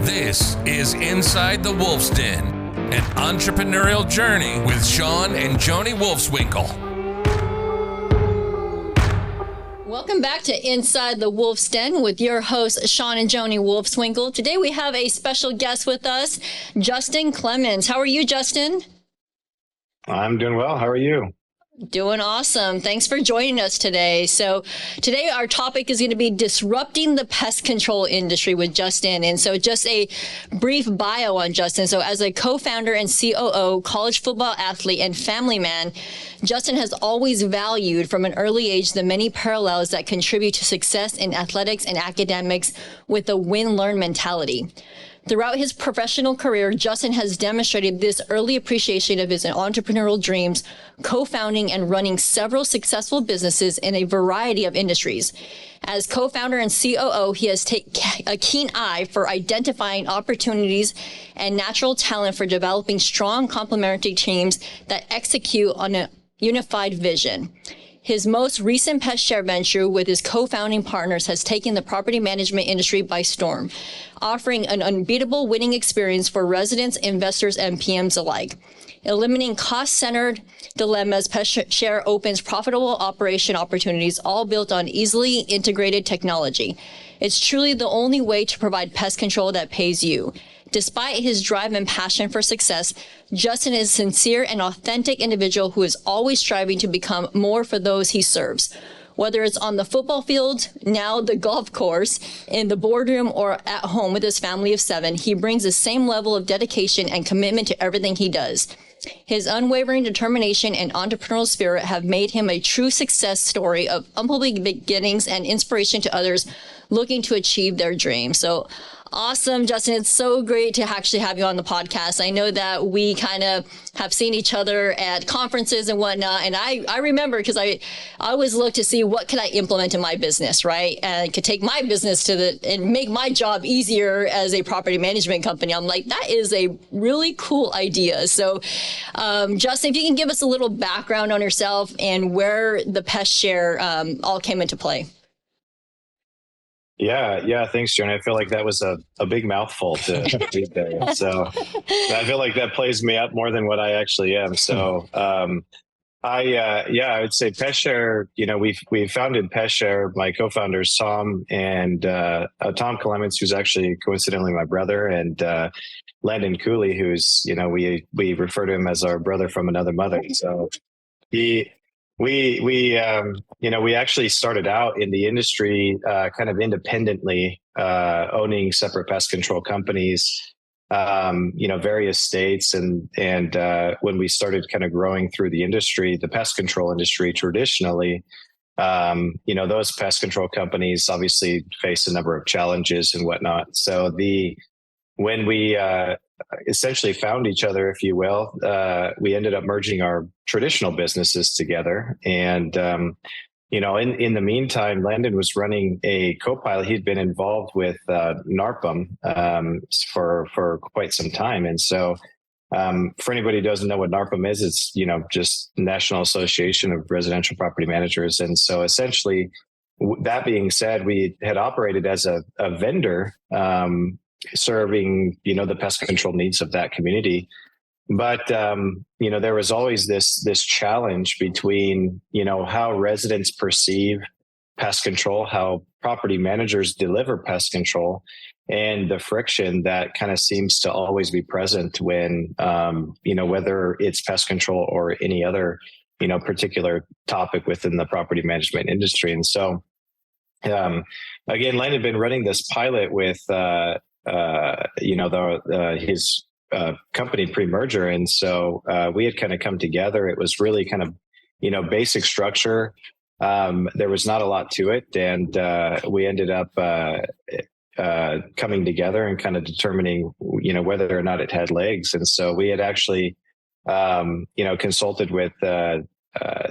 This is Inside the Wolf's Den, an entrepreneurial journey with Sean and Joni Wolfswinkel. Welcome back to Inside the Wolf's Den with your hosts, Sean and Joni Wolfswinkel. Today we have a special guest with us, Justin Clements. How are you, Justin? I'm doing well. How are you? Doing awesome. Thanks for joining us today. So today our topic is going to be disrupting the pest control industry with Justin. And so just a brief bio on Justin. So as a co-founder and COO, college football athlete, and family man, Justin has always valued from an early age the many parallels that contribute to success in athletics and academics with a win-learn mentality. Throughout his professional career, Justin has demonstrated this early appreciation of his entrepreneurial dreams, co-founding and running several successful businesses in a variety of industries. As co-founder and COO, he has a keen eye for identifying opportunities and natural talent for developing strong complementary teams that execute on a unified vision. His most recent Pest Share venture with his co-founding partners has taken the property management industry by storm, offering an unbeatable winning experience for residents, investors, and PMs alike. Eliminating cost-centered dilemmas, Pest Share opens profitable operation opportunities, all built on easily integrated technology. It's truly the only way to provide pest control that pays you. Despite his drive and passion for success, Justin is a sincere and authentic individual who is always striving to become more for those he serves. Whether it's on the football field, now the golf course, in the boardroom, or at home with his family of 7, he brings the same level of dedication and commitment to everything he does. His unwavering determination and entrepreneurial spirit have made him a true success story of humble beginnings and inspiration to others looking to achieve their dreams. So awesome, Justin. It's so great to actually have you on the podcast. I know that we kind of have seen each other at conferences and whatnot. And I remember because I always look to see what could I implement in my business, right? And could take my business and make my job easier as a property management company. I'm like, that is a really cool idea. So Justin, if you can give us a little background on yourself and where the Pest Share all came into play. Yeah. Thanks, Jonah. I feel like that was a big mouthful to read there. So I feel like that plays me up more than what I actually am. So I would say Pest Share, we founded Pest Share, my co-founders, Tom and Tom Clements, who's actually coincidentally my brother, and Landon Cooley, who's, we refer to him as our brother from another mother. So we actually started out in the industry kind of independently, owning separate pest control companies, various states. And when we started kind of growing through the industry, the pest control industry traditionally, those pest control companies obviously face a number of challenges and whatnot. So when we essentially found each other, if you will, we ended up merging our traditional businesses together. And, in the meantime, Landon was running a co-pilot. He'd been involved with NARPM for quite some time. And so for anybody who doesn't know what NARPM is, it's, just National Association of Residential Property Managers. And so essentially, that being said, we had operated as a vendor, serving, the pest control needs of that community. But, there was always this challenge between, how residents perceive pest control, how property managers deliver pest control, and the friction that kind of seems to always be present when, whether it's pest control or any other, particular topic within the property management industry. And so, again, Landon had been running this pilot with, his company pre-merger. And so we had kind of come together. It was really kind of, basic structure. There was not a lot to it. And we ended up coming together and kind of determining, whether or not it had legs. And so we had actually, consulted with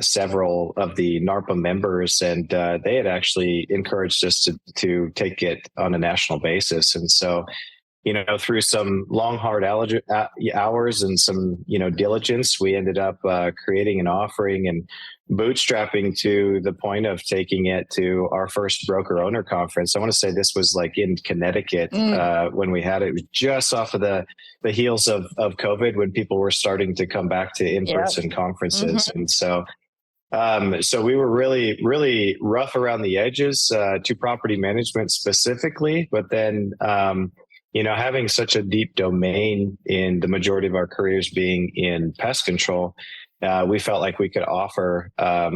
several of the NARPM members, and they had actually encouraged us to take it on a national basis. And so, through some long, hard hours and some, diligence, we ended up creating an offering and bootstrapping to the point of taking it to our first broker owner conference. I want to say this was like in Connecticut when we had it. It was just off of the heels of COVID, when people were starting to come back to in-person conferences. And so we were really, really rough around the edges to property management specifically, but then, having such a deep domain in the majority of our careers being in pest control, we felt like we could offer, a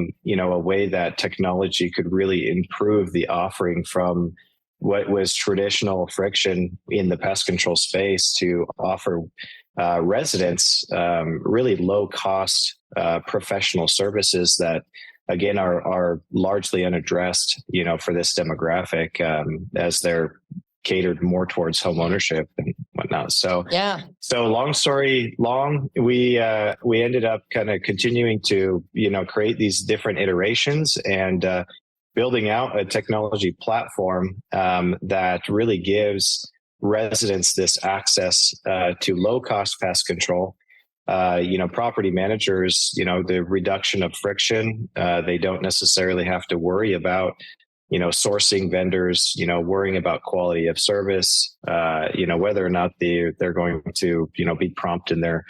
way that technology could really improve the offering from what was traditional friction in the pest control space to offer residents really low cost professional services that, again, are largely unaddressed, for this demographic as they're catered more towards home ownership and whatnot. So long story long, we ended up kind of continuing to, create these different iterations and building out a technology platform that really gives residents this access to low cost pest control. Property managers, the reduction of friction, they don't necessarily have to worry about sourcing vendors, worrying about quality of service, whether or not they're going to, be prompt in their,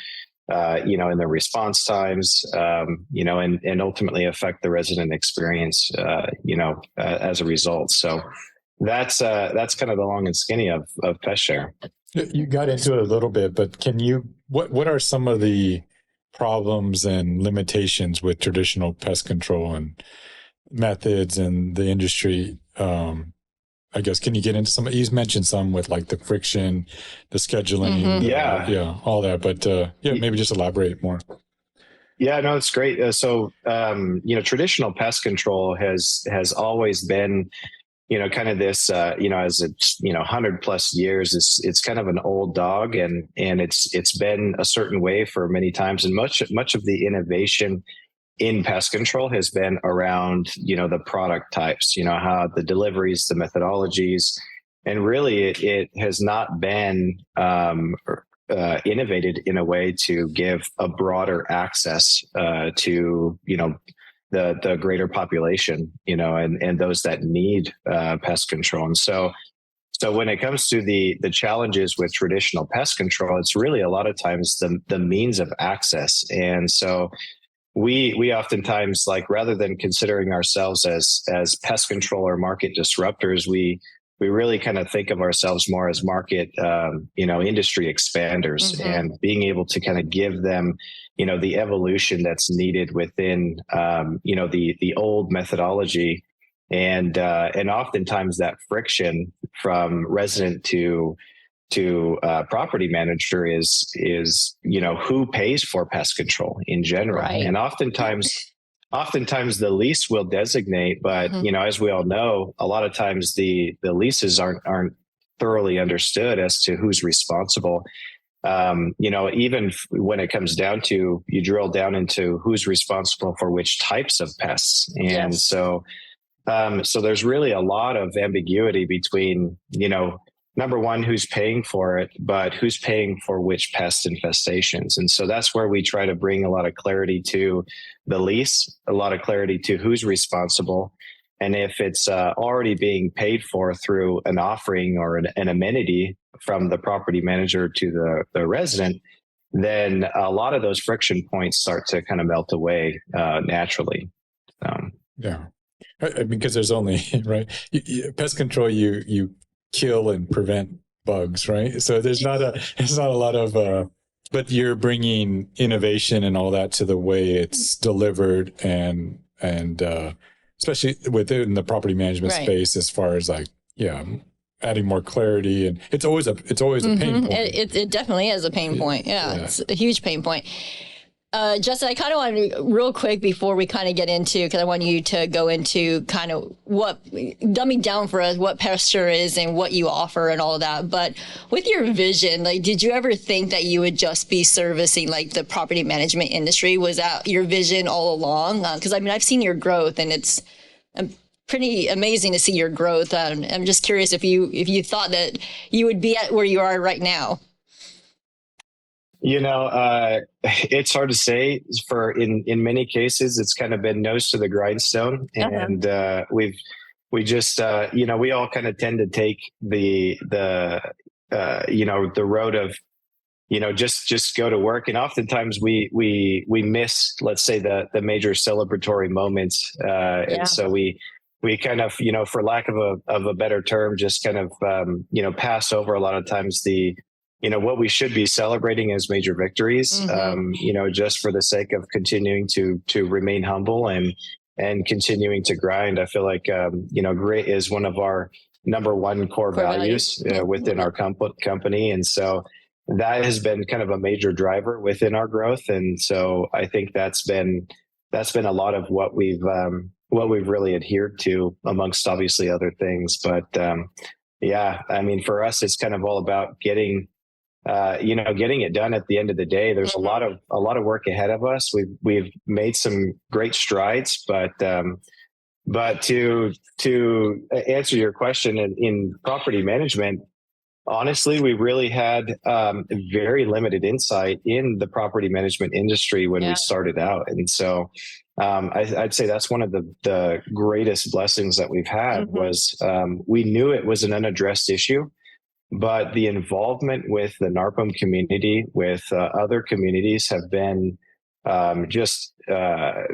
in their response times, and ultimately affect the resident experience, as a result. So that's kind of the long and skinny of Pest Share. You got into it a little bit, but what are some of the problems and limitations with traditional pest control and methods and the industry? I guess, can you get into some? You mentioned some with like the friction, the scheduling, all that. But maybe just elaborate more. Yeah, no, it's great. Traditional pest control has always been, kind of this, as it's 100+ years, it's kind of an old dog, and it's been a certain way for many times, and much of the innovation in pest control has been around, the product types, how the deliveries, the methodologies, and really it has not been innovated in a way to give a broader access to, the greater population, and those that need pest control. And so when it comes to the challenges with traditional pest control, it's really a lot of times the means of access. And so we oftentimes, like, rather than considering ourselves as pest control or market disruptors, we really kind of think of ourselves more as market, industry expanders, and being able to kind of give them, the evolution that's needed within, the old methodology, and oftentimes that friction from resident to property manager is who pays for pest control in general. Right. And oftentimes the lease will designate, but as we all know, a lot of times the leases aren't thoroughly understood as to who's responsible. Even when it comes down to, you drill down into who's responsible for which types of pests. And so there's really a lot of ambiguity between, number one, who's paying for it, but who's paying for which pest infestations. And so that's where we try to bring a lot of clarity to the lease, a lot of clarity to who's responsible. And if it's already being paid for through an offering or an amenity from the property manager to the resident, then a lot of those friction points start to kind of melt away naturally. Yeah. Because there's only, right? Pest control, you kill and prevent bugs, right? So there's not a lot of, but you're bringing innovation and all that to the way it's delivered, and especially within the property management space, as far as adding more clarity, and it's always a pain point. It definitely is a pain point. Yeah, it's a huge pain point. Justin, I kind of want to, real quick before we kind of get into, because I want you to go into kind of dumbing down for us what Pest Share is and what you offer and all of that. But with your vision, like, did you ever think that you would just be servicing like the property management industry? Was that your vision all along? Because I've seen your growth, and it's pretty amazing to see your growth. I'm just curious if you thought that you would be at where you are right now. It's hard to say. In many cases, it's kind of been nose to the grindstone, and we just we all kind of tend to take the road of just go to work, and oftentimes we miss, let's say, the major celebratory moments, and so we kind of for lack of a better term, just kind of pass over a lot of times the what we should be celebrating as major victories, just for the sake of continuing to remain humble and continuing to grind. I feel like grit is one of our number one core values within our company, and so that has been kind of a major driver within our growth. And so I think that's been a lot of what we've really adhered to, amongst obviously other things. But I mean, for us, it's kind of all about getting it done at the end of the day. There's a lot of work ahead of us. We've made some great strides, but to answer your question, in property management, honestly, we really had very limited insight in the property management industry when we started out. And so I'd say that's one of the greatest blessings that we've had was we knew it was an unaddressed issue, but the involvement with the NARPM community, with other communities, have been just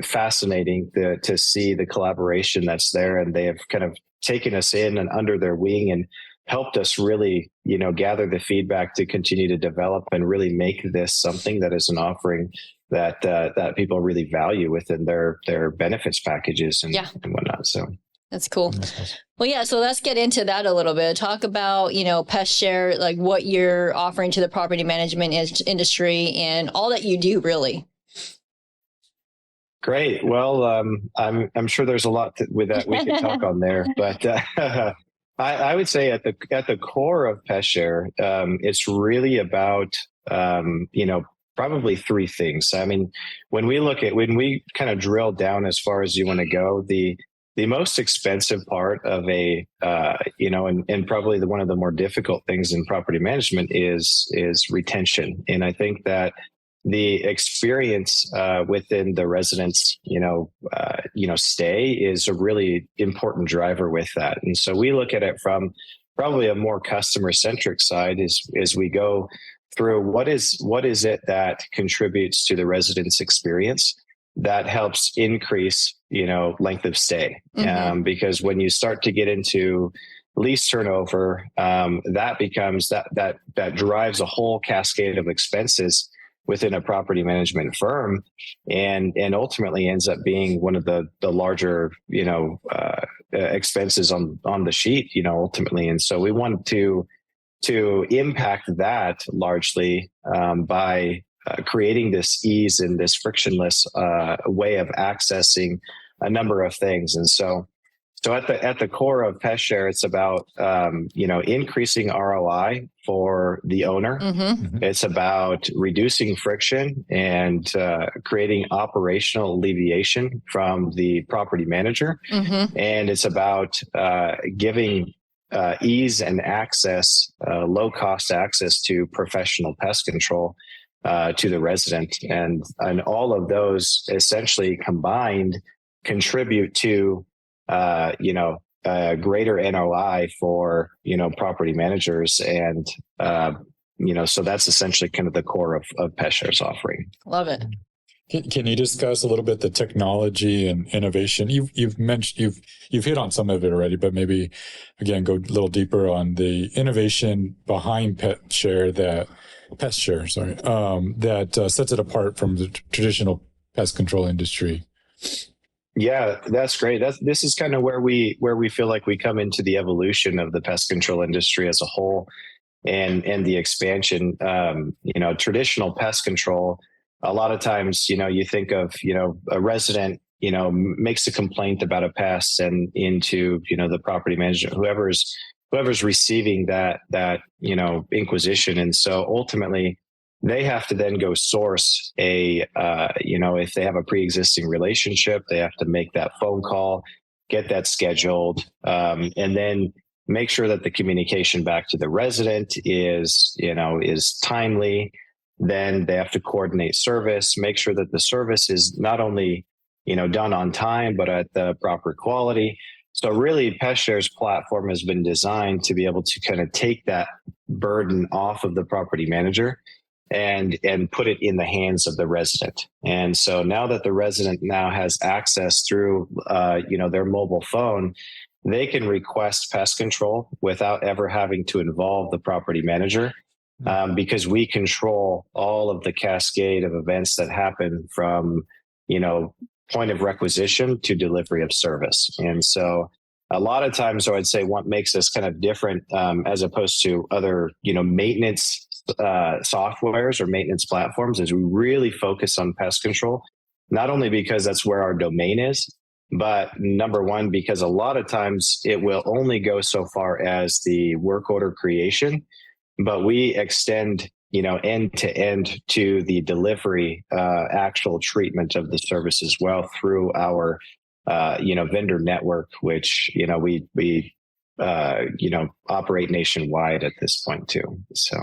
fascinating to see the collaboration that's there. And they have kind of taken us in and under their wing and helped us really, gather the feedback to continue to develop and really make this something that is an offering that people really value within their benefits packages and whatnot. So that's cool. Well, yeah. So let's get into that a little bit. Talk about, Pest Share, like what you're offering to the property management industry and all that you do, really. Great. Well, I'm sure there's a lot with that we could talk on there, but I would say at the core of Pest Share, it's really about probably three things. I mean, when we kind of drill down as far as you want to go, the most expensive part of and probably one of the more difficult things in property management is retention. And I think that the experience within the residents, stay is a really important driver with that. And so we look at it from probably a more customer centric side as we go through what is it that contributes to the residents' experience that helps increase, length of stay. Because when you start to get into lease turnover, that becomes that drives a whole cascade of expenses within a property management firm, and ultimately ends up being one of the larger expenses on the sheet, ultimately. And so we want to impact that largely by creating this ease and this frictionless way of accessing a number of things. And so at the core of Pest Share, it's about increasing ROI for the owner. It's about reducing friction and creating operational alleviation from the property manager. And it's about giving ease and access, low cost access to professional pest control to the resident. And all of those essentially combined contribute to greater NOI for, property managers. And, so that's essentially kind of the core of Pest Share's offering. Love it. Can you discuss a little bit the technology and innovation? You've mentioned, you've hit on some of it already, but maybe again, go a little deeper on the innovation behind Pest Share, that sets it apart from the traditional pest control industry. Yeah, that's great. This is kind of where we feel like we come into the evolution of the pest control industry as a whole, and the expansion. Traditional pest control, a lot of times, you think of, a resident, makes a complaint about a pest, and into, the property manager, whoever's receiving that inquisition. And so ultimately they have to then go source if they have a pre-existing relationship, they have to make that phone call. get that scheduled, and then make sure that the communication back to the resident is timely. Then they have to coordinate service, make sure that the service is not only, done on time, but at the proper quality. So really, Pest Share's platform has been designed to be able to kind of take that burden off of the property manager and put it in the hands of the resident. And so now that the resident now has access through, their mobile phone, they can request pest control without ever having to involve the property manager, because we control all of the cascade of events that happen from, point of requisition to delivery of service. And so a lot of times, I'd say what makes us kind of different as opposed to other, maintenance softwares or maintenance platforms is we really focus on pest control, not only because that's where our domain is, but number one, because a lot of times it will only go so far as the work order creation, but we extend, end to end to the delivery, actual treatment of the service as well through our, vendor network, which, we operate nationwide at this point too. So.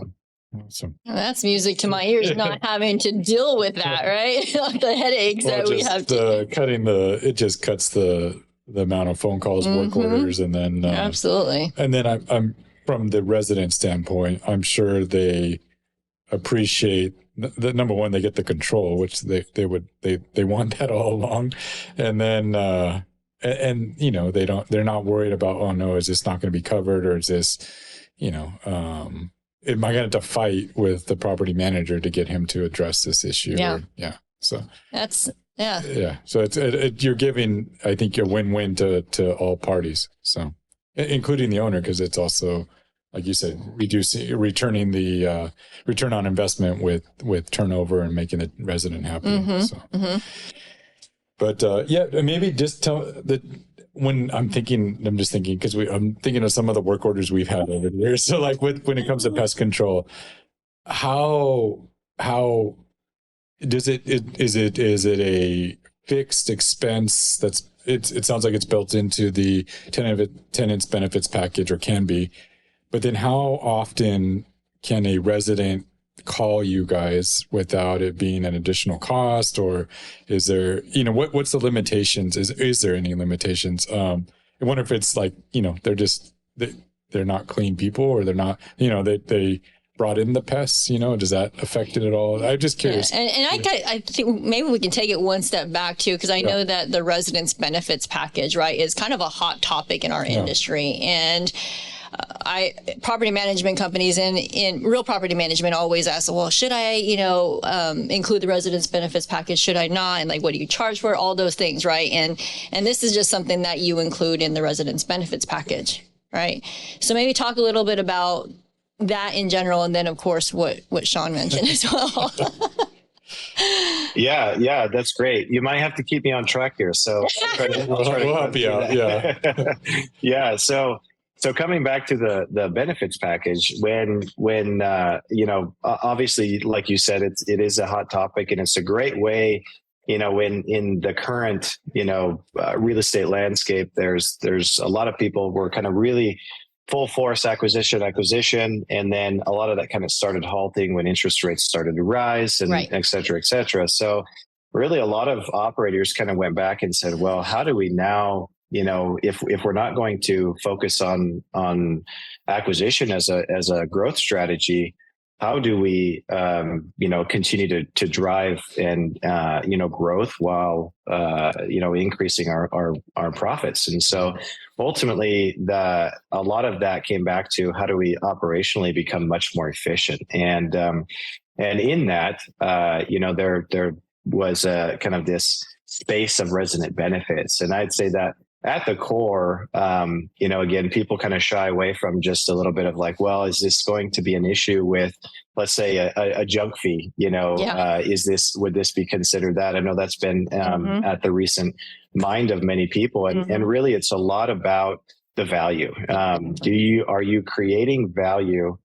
Awesome. Well, that's music to my ears, not having to deal with that, right? Like the headaches that we have to. It just cuts the amount of phone calls, work orders, and then absolutely. And then I'm from the resident standpoint, I'm sure they appreciate the number one, they get the control, which they want that all along, and then they're not worried about, oh no, is this not going to be covered, or is this am I going to have to fight with the property manager to get him to address this issue? So that's so you're giving, I think, a win-win to all parties, so including the owner, because it's also, like you said, returning the return on investment with turnover and making the resident happy. But maybe just tell that. I'm just thinking because I'm thinking of some of the work orders we've had over the years. So like when it comes to pest control, how does is it a fixed expense it sounds like it's built into the tenant's benefits package, or can be, but then how often can a resident call you guys without it being an additional cost, or is there, what's the limitations? Is there any limitations? I wonder if it's like, they're not clean people, or they're not, they brought in the pests, does that affect it at all? I'm just curious. Yeah. And I think maybe we can take it one step back too, because I know that the residents benefits package, right, is kind of a hot topic in our industry. And property management companies in real property management always ask, well, should I, include the residents benefits package? Should I not? And like, what do you charge for? All those things, right? And this is just something that you include in the residents benefits package, right? So maybe talk a little bit about that in general, and then of course what Sean mentioned as well. Yeah, that's great. You might have to keep me on track here. So we'll help you out. Yeah. Yeah. So coming back to the benefits package, when obviously, like you said, it is a hot topic, and it's a great way, when in the current, real estate landscape, there's a lot of people were kind of really full force acquisition, and then a lot of that kind of started halting when interest rates started to rise, and et cetera, et cetera. So really a lot of operators kind of went back and said, well, how do we now, if we're not going to focus on acquisition as a growth strategy, how do we, continue to drive and, growth while, increasing our profits? And so ultimately a lot of that came back to how do we operationally become much more efficient? And in that, there was a kind of this space of resident benefits. And I'd say that at the core, again, people kind of shy away from just a little bit of like, well, is this going to be an issue with, let's say, a junk fee? Would this be considered that? I know that's been at the recent mind of many people, and really, it's a lot about the value. Are you creating value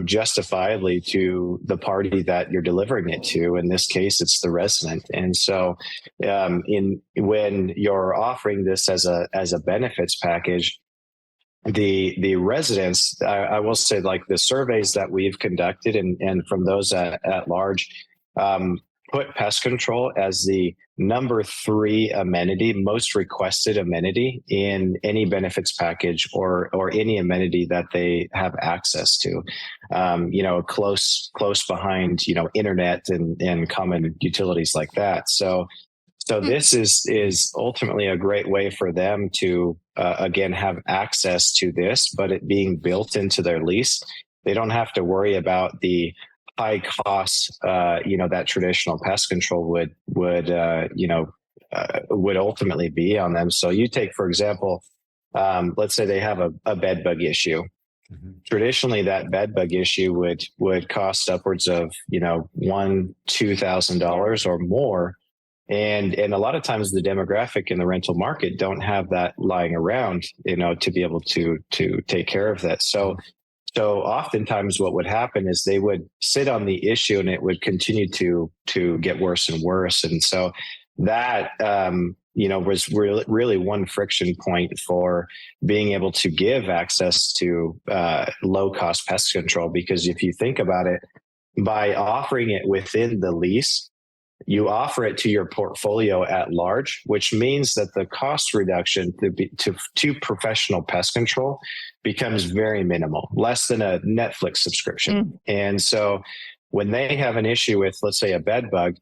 justifiably to the party that you're delivering it to. In this case, it's the resident. And so when you're offering this as a benefits package, the residents, I will say, like the surveys that we've conducted and from those at large, put pest control as the number 3 amenity, most requested amenity in any benefits package or any amenity that they have access to, close behind, internet and common utilities like that. So this is ultimately a great way for them to, again, have access to this, but it being built into their lease. They don't have to worry about the high costs, that traditional pest control would ultimately be on them. So you take, for example, let's say they have a bed bug issue. Mm-hmm. Traditionally, that bed bug issue would cost upwards of $1,000-$2,000 or more. And a lot of times the demographic in the rental market don't have that lying around, to be able to take care of that. So oftentimes what would happen is they would sit on the issue and it would continue to get worse and worse. And so that, was really one friction point for being able to give access to low cost pest control. Because if you think about it, by offering it within the lease, you offer it to your portfolio at large, which means that the cost reduction to professional pest control becomes very minimal, less than a Netflix subscription. Mm. And so when they have an issue with, let's say, a bed bug,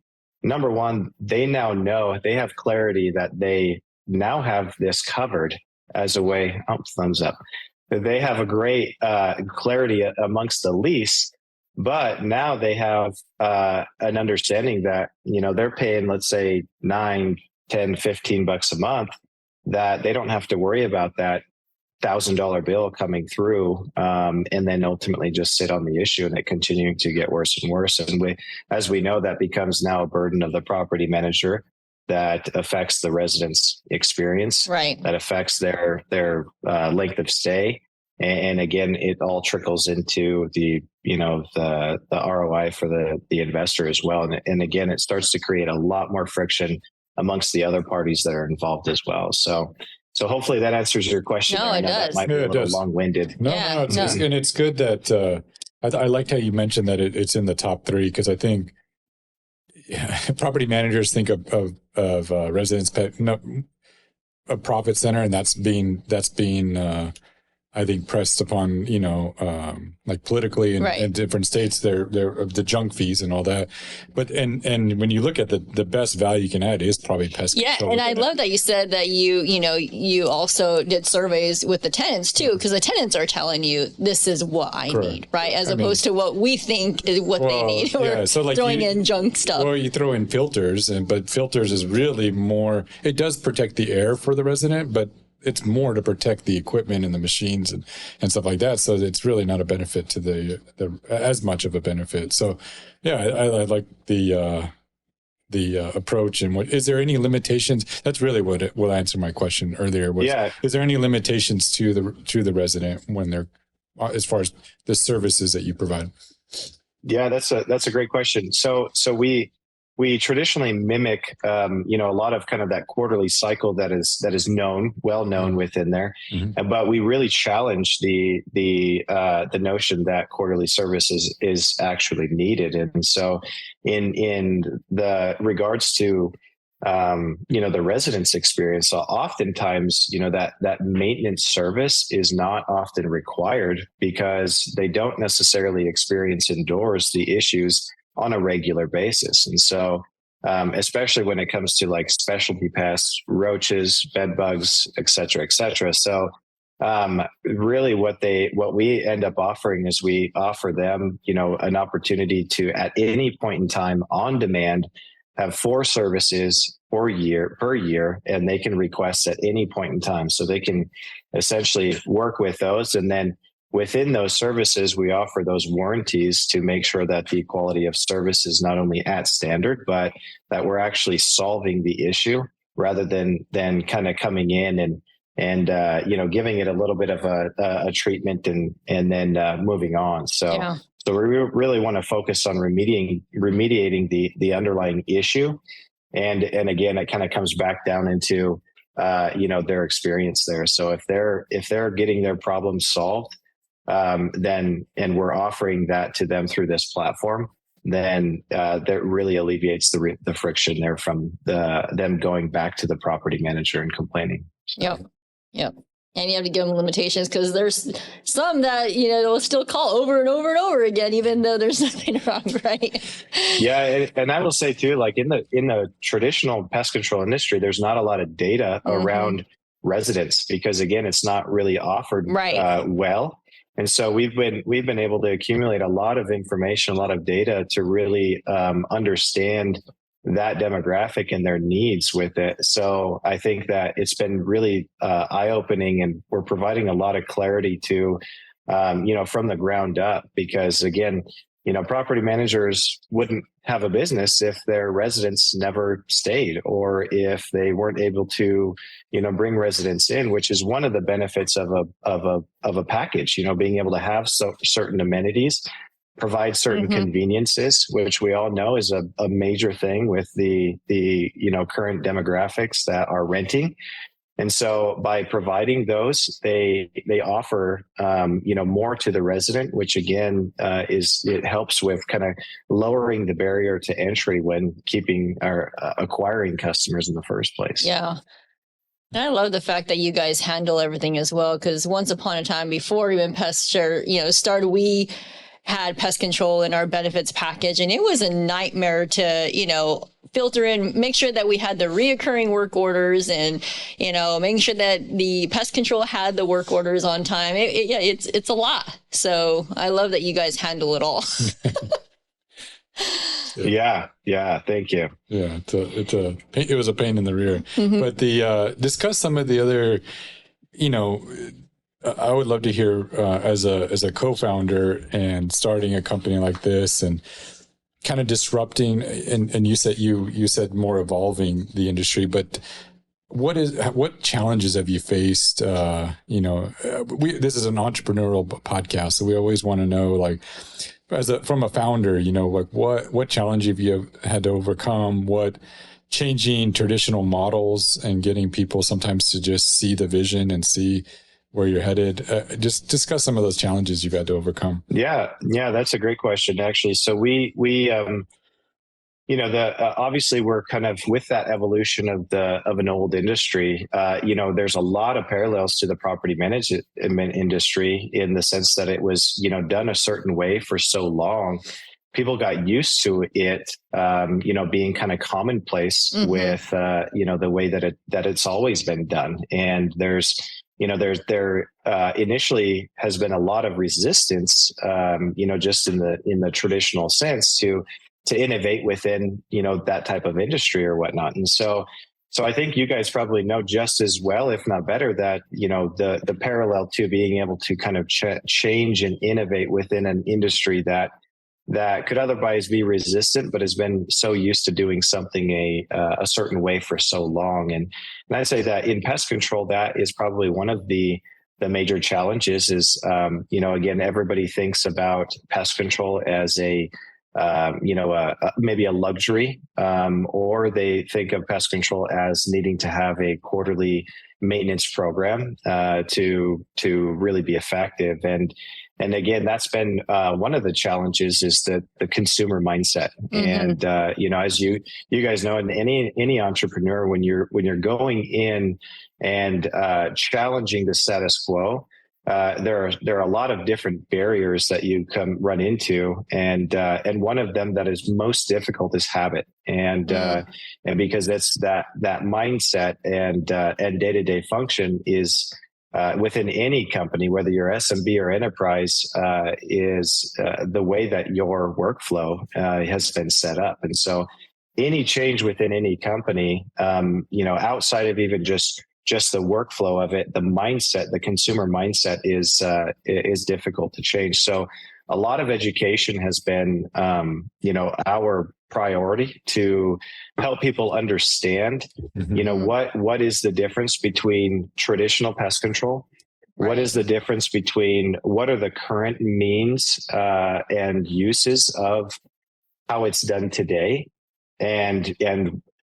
number one, they now know, they have clarity that they now have this covered as a way, thumbs up. They have a great clarity amongst the lease. But now they have an understanding that, they're paying, let's say, $9, $10, $15 a month, that they don't have to worry about that $1,000 bill coming through, and then ultimately just sit on the issue and it continuing to get worse and worse. And as we know, that becomes now a burden of the property manager that affects the residents' experience, right? That affects their length of stay. And again, it all trickles into the ROI for the investor as well. And again, it starts to create a lot more friction amongst the other parties that are involved as well. So hopefully that answers your question. No, it does. That might be a little long-winded. No, and it's good that I liked how you mentioned that it's in the top 3, because I think property managers think of residents a profit center, and that's being I think pressed upon, like politically in different states, they're the junk fees and all that. But and when you look at the best value you can add is probably pest control. Yeah, and I love that you said that you also did surveys with the tenants too, because the tenants are telling you this is what I need, right? As opposed to what we think is what they need. We're throwing in junk stuff. Or you throw in filters, but filters is really more. It does protect the air for the resident, but it's more to protect the equipment and the machines and stuff like that. So it's really not a benefit to the as much of a benefit. So yeah, I like the approach. And is there any limitations? That's really what will answer my question earlier. Is there any limitations to the resident when they're, as far as the services that you provide? Yeah, that's a great question. So we traditionally mimic, a lot of kind of that quarterly cycle that is well known within there, but we really challenge the notion that quarterly service is actually needed. And so, in the regards to the residents' experience, oftentimes that maintenance service is not often required because they don't necessarily experience indoors the issues on a regular basis. And so, especially when it comes to like specialty pests, roaches, bed bugs, et cetera, et cetera. So, really what we end up offering is we offer them, an opportunity to, at any point in time on demand, have 4 services per year, and they can request at any point in time. So they can essentially work with those, and then within those services, we offer those warranties to make sure that the quality of service is not only at standard, but that we're actually solving the issue rather than kind of coming in giving it a little bit of a treatment and then moving on. So we really want to focus on remediating the underlying issue. And again, it kind of comes back down into, their experience there. So if they're getting their problems solved, then, and we're offering that to them through this platform, then that really alleviates the friction there from them going back to the property manager and complaining. So. Yep. And you have to give them limitations, because there's some that, will still call over and over and over again, even though there's nothing wrong, right? Yeah. And I will say too, like in the traditional pest control industry, there's not a lot of data around residents, because again, it's not really offered well. And so we've been able to accumulate a lot of information, a lot of data to really understand that demographic and their needs with it. So I think that it's been really eye-opening, and we're providing a lot of clarity to, from the ground up, because again, property managers wouldn't have a business if their residents never stayed, or if they weren't able to, bring residents in, which is one of the benefits of a package, being able to have certain amenities, provide certain conveniences, which we all know is a major thing with the current demographics that are renting. And so by providing those, they offer, more to the resident, which again, it helps with kind of lowering the barrier to entry when keeping or acquiring customers in the first place. Yeah. And I love the fact that you guys handle everything as well, because once upon a time, before even Pest Share, started, we had pest control in our benefits package, and it was a nightmare to, filter in, make sure that we had the reoccurring work orders, and, making sure that the pest control had the work orders on time. It's a lot. So I love that you guys handle it all. Yeah. Thank you. Yeah. It was a pain in the rear, but discuss some of the other, I would love to hear as a co-founder and starting a company like this and kind of disrupting. And you said more evolving the industry, but what challenges have you faced? This is an entrepreneurial podcast, so we always want to know, like, from a founder, what challenge have you had to overcome? What changing traditional models and getting people sometimes to just see the vision and see where you're headed. Just discuss some of those challenges you've had to overcome. Yeah, that's a great question, actually. So we obviously we're kind of with that evolution of an old industry. There's a lot of parallels to the property management industry, in the sense that it was, done a certain way for so long. People got used to it, being kind of commonplace with, the way that it's always been done. And there initially has been a lot of resistance, just in the traditional sense to innovate within, that type of industry or whatnot. And so I think you guys probably know just as well, if not better, that, the parallel to being able to kind of change and innovate within an industry that could otherwise be resistant, but has been so used to doing something a certain way for so long. And I'd say that in pest control, that is probably one of the major challenges is, again, everybody thinks about pest control as maybe a luxury, or they think of pest control as needing to have a quarterly maintenance program to really be effective. And again, that's been one of the challenges, is the consumer mindset. And as you guys know, and any entrepreneur, when you're going in and challenging the status quo, there are a lot of different barriers that you run into, and one of them that is most difficult is habit, and because that's that mindset and day-to-day function is within any company, whether you're SMB or enterprise, is the way that your workflow has been set up. And so any change within any company, outside of even just the workflow of it, the mindset, the consumer mindset is difficult to change. So a lot of education has been, our priority to help people understand, what is the difference between traditional pest control. Right. What is the difference between what are the current means and uses of how it's done today, and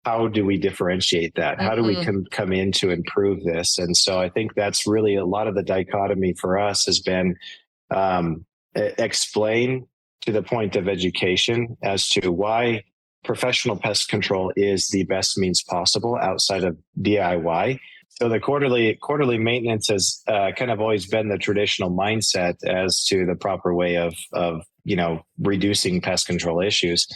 how do we differentiate that? How do we come in to improve this? And so I think that's really a lot of the dichotomy for us has been explain to the point of education as to why professional pest control is the best means possible outside of DIY. So the quarterly maintenance has kind of always been the traditional mindset as to the proper way of reducing pest control issues.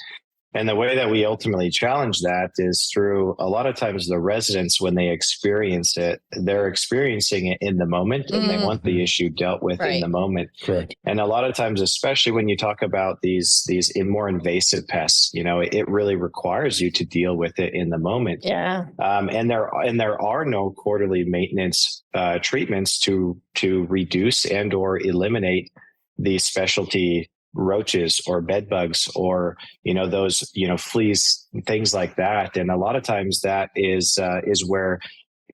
And the way that we ultimately challenge that is through a lot of times the residents, when they experience it, they're experiencing it in the moment and they want the issue dealt with in the moment. Correct. And a lot of times, especially when you talk about these more invasive pests, it really requires you to deal with it in the moment. Yeah. And there are no quarterly maintenance treatments to reduce and or eliminate the specialty roaches or bed bugs or those fleas, things like that. And a lot of times that is where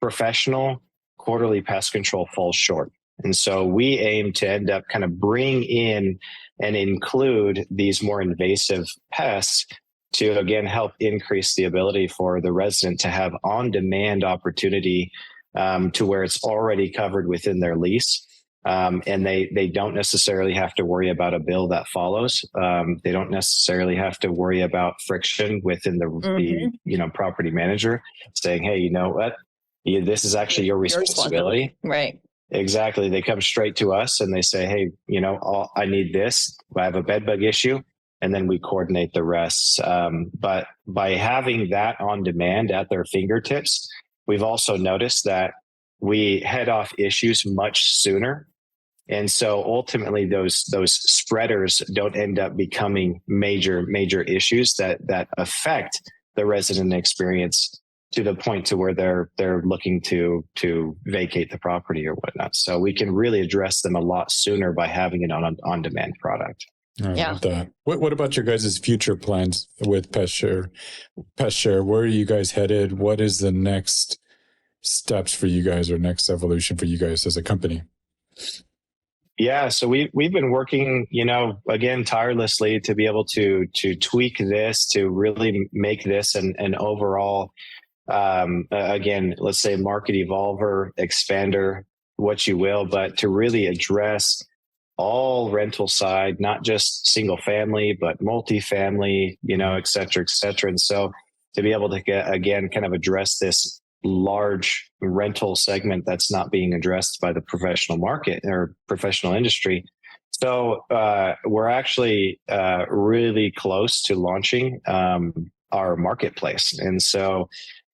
professional quarterly pest control falls short. And so we aim to end up kind of bring in and include these more invasive pests to again help increase the ability for the resident to have on-demand opportunity to where it's already covered within their lease. And they don't necessarily have to worry about a bill that follows. They don't necessarily have to worry about friction within the property manager saying, hey, you know what? This is actually your responsibility. Right. Exactly. They come straight to us and they say, hey, I need this. I have a bed bug issue. And then we coordinate the rest. But by having that on demand at their fingertips, we've also noticed that we head off issues much sooner. And so ultimately those spreaders don't end up becoming major issues that affect the resident experience to the point to where they're looking to vacate the property or whatnot. So we can really address them a lot sooner by having an on-demand product. I love that. What about your guys' future plans with Pest Share? Where are you guys headed? What is the next steps for you guys or next evolution for you guys as a company? Yeah, so we've been working, again, tirelessly to be able to tweak this, to really make this an overall, again, let's say market evolver, expander, what you will, but to really address all rental side, not just single family, but multifamily, et cetera, et cetera. And so to be able to again, kind of address this large rental segment that's not being addressed by the professional market or professional industry. So we're actually really close to launching our marketplace. And so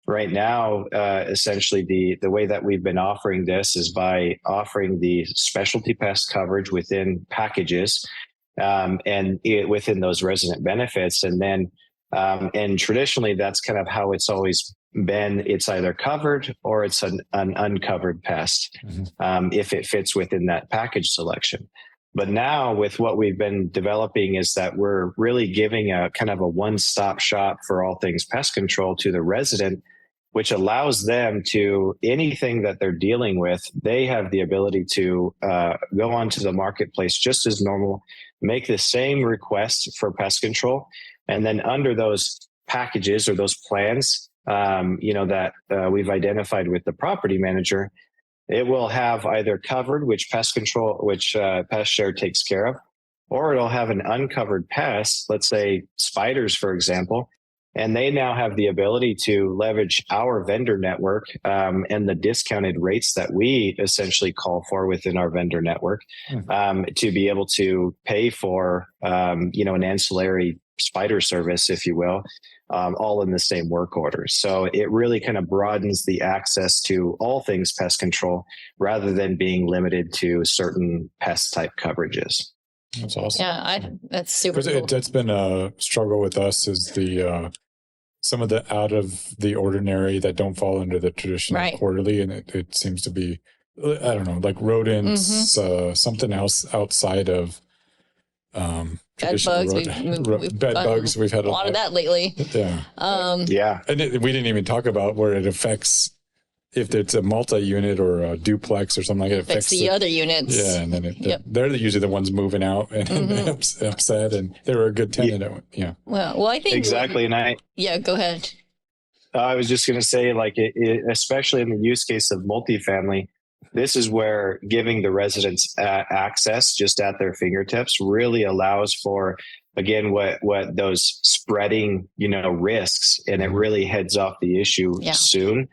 right now, essentially the way that we've been offering this is by offering the specialty pest coverage within packages and within those resident benefits. And then, and traditionally that's kind of how it's always been. It's either covered or it's an uncovered pest if it fits within that package selection. But now with what we've been developing is that we're really giving a kind of a one-stop shop for all things pest control to the resident, which allows them to anything that they're dealing with, they have the ability to go onto the marketplace just as normal, make the same request for pest control. And then under those packages or those plans, that we've identified with the property manager, it will have either covered, which Pest Share takes care of, or it'll have an uncovered pest, let's say spiders, for example, and they now have the ability to leverage our vendor network and the discounted rates that we essentially call for within our vendor network to be able to pay for, an ancillary spider service, if you will, all in the same work order. So it really kind of broadens the access to all things pest control rather than being limited to certain pest type coverages. That's awesome. Yeah, that's super cool. That's been a struggle with us is the some of the out of the ordinary that don't fall under the traditional quarterly. And it seems to be, I don't know, like rodents, something else outside of Bed bugs. We've bed bugs. We've had a lot of that lately. Yeah. Yeah. And we didn't even talk about where it affects, if it's a multi-unit or a duplex or something like that. It affects the other units. Yeah. And then they're usually the ones moving out and upset, and they were a good tenant. Yeah. Well, I think. Exactly. And go ahead. I was just going to say, like, especially in the use case of multifamily, this is where giving the residents access just at their fingertips really allows for, again, what those spreading, risks, and it really heads off the issue soon,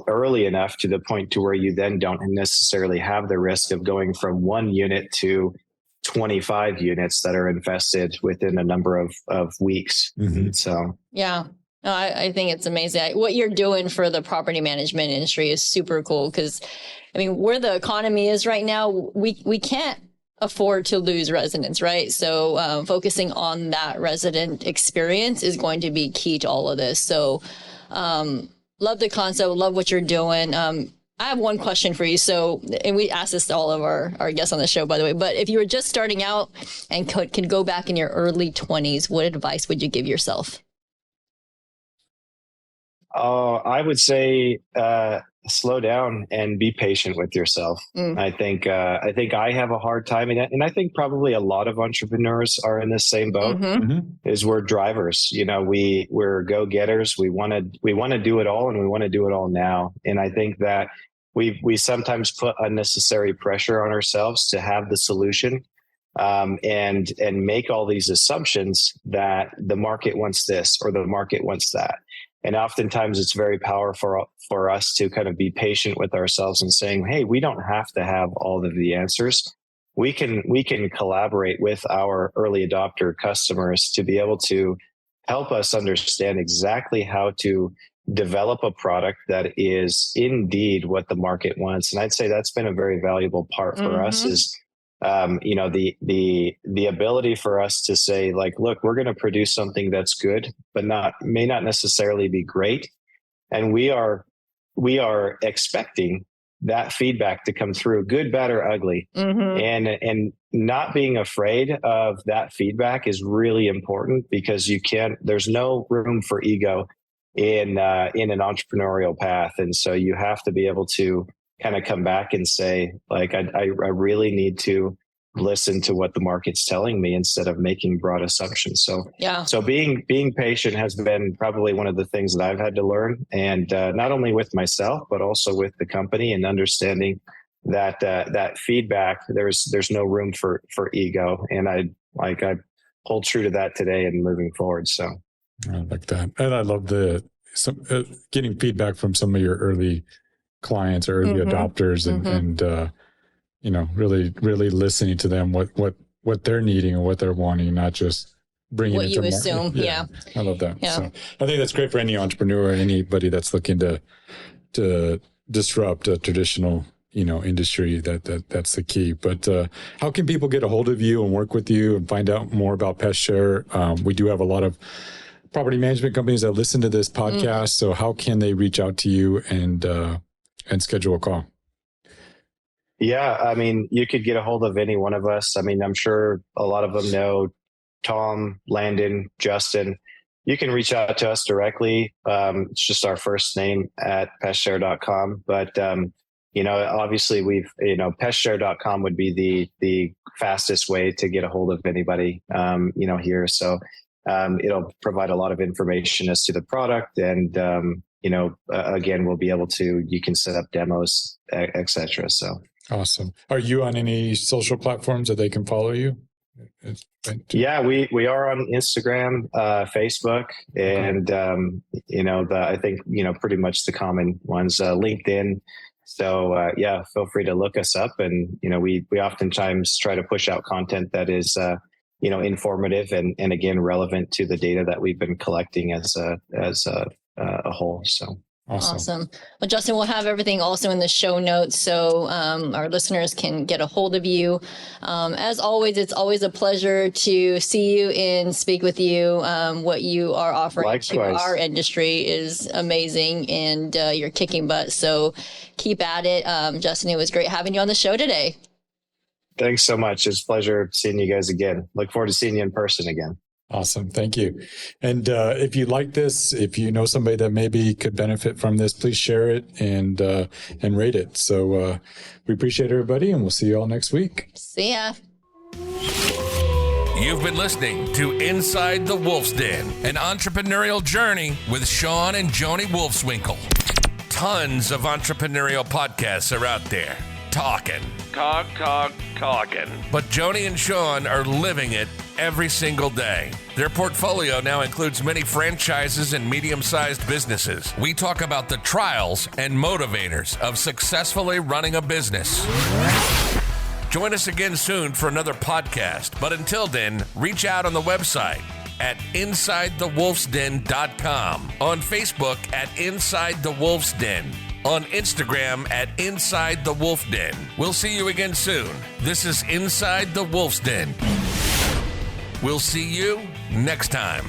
early enough to the point to where you then don't necessarily have the risk of going from one unit to 25 units that are infested within a number of weeks. So, yeah. No, I think it's amazing. What you're doing for the property management industry is super cool, because, where the economy is right now, we can't afford to lose residents, right? So focusing on that resident experience is going to be key to all of this. So love the concept, love what you're doing. I have one question for you. So, and we ask this to all of our guests on the show, by the way, but if you were just starting out and could go back in your early 20s, what advice would you give yourself? I would say slow down and be patient with yourself. I think I have a hard time, and I think probably a lot of entrepreneurs are in the same boat. Is we're drivers. We're go-getters. We want to do it all, and we want to do it all now. And I think that we sometimes put unnecessary pressure on ourselves to have the solution, and make all these assumptions that the market wants this or the market wants that. And oftentimes it's very powerful for us to kind of be patient with ourselves and saying, hey, we don't have to have all of the answers. We can collaborate with our early adopter customers to be able to help us understand exactly how to develop a product that is indeed what the market wants. And I'd say that's been a very valuable part for us, is the ability for us to say, like, look, we're going to produce something that's good, but may not necessarily be great. And we are expecting that feedback to come through, good, bad, or ugly. And not being afraid of that feedback is really important, because there's no room for ego in an entrepreneurial path. And so you have to be able to kind of come back and say, like, I really need to listen to what the market's telling me instead of making broad assumptions. So being patient has been probably one of the things that I've had to learn, and not only with myself, but also with the company, and understanding that that feedback, there's no room for ego. And I hold true to that today and moving forward. So I like that. And I love getting feedback from some of your early clients or early adopters, and really listening to them, what they're needing and what they're wanting, not just bringing what it you to assume. market. Yeah. I love that. Yeah. So I think that's great for any entrepreneur, anybody that's looking to disrupt a traditional industry. That's the key. But how can people get a hold of you and work with you and find out more about Pest Share? We do have a lot of property management companies that listen to this podcast. So how can they reach out to you and schedule a call? Yeah, you could get a hold of any one of us. I'm sure a lot of them know Tom, Landon, Justin. You can reach out to us directly. It's just our first name at pestshare.com. But, obviously pestshare.com would be the fastest way to get a hold of anybody, here. So it'll provide a lot of information as to the product, and, again, we'll be able you can set up demos, et cetera. So. Awesome. Are you on any social platforms that they can follow you? Yeah, we are on Instagram, Facebook, and I think pretty much the common ones, LinkedIn. So feel free to look us up, and we oftentimes try to push out content that is informative and again relevant to the data that we've been collecting as a whole. So. Awesome. Well, Justin, we'll have everything also in the show notes, so our listeners can get a hold of you. As always, it's always a pleasure to see you and speak with you. What you are offering Likewise. To our industry is amazing, and you're kicking butt. So keep at it. Justin, it was great having you on the show today. Thanks so much. It's a pleasure seeing you guys again. Look forward to seeing you in person again. Awesome. Thank you. And if you like this, if you know somebody that maybe could benefit from this, please share it and rate it. So we appreciate everybody, and we'll see you all next week. See ya. You've been listening to Inside the Wolf's Den, an entrepreneurial journey with Sean and Joni Wolfswinkle. Tons of entrepreneurial podcasts are out there. Talking. But Joni and Sean are living it every single day. Their portfolio now includes many franchises and medium-sized businesses. We talk about the trials and motivators of successfully running a business. Join us again soon for another podcast. But until then, reach out on the website at InsideTheWolfsDen.com, on Facebook at Inside the Wolf's Den, on Instagram at Inside the Wolf Den. We'll see you again soon. This is Inside the Wolf's Den. We'll see you next time.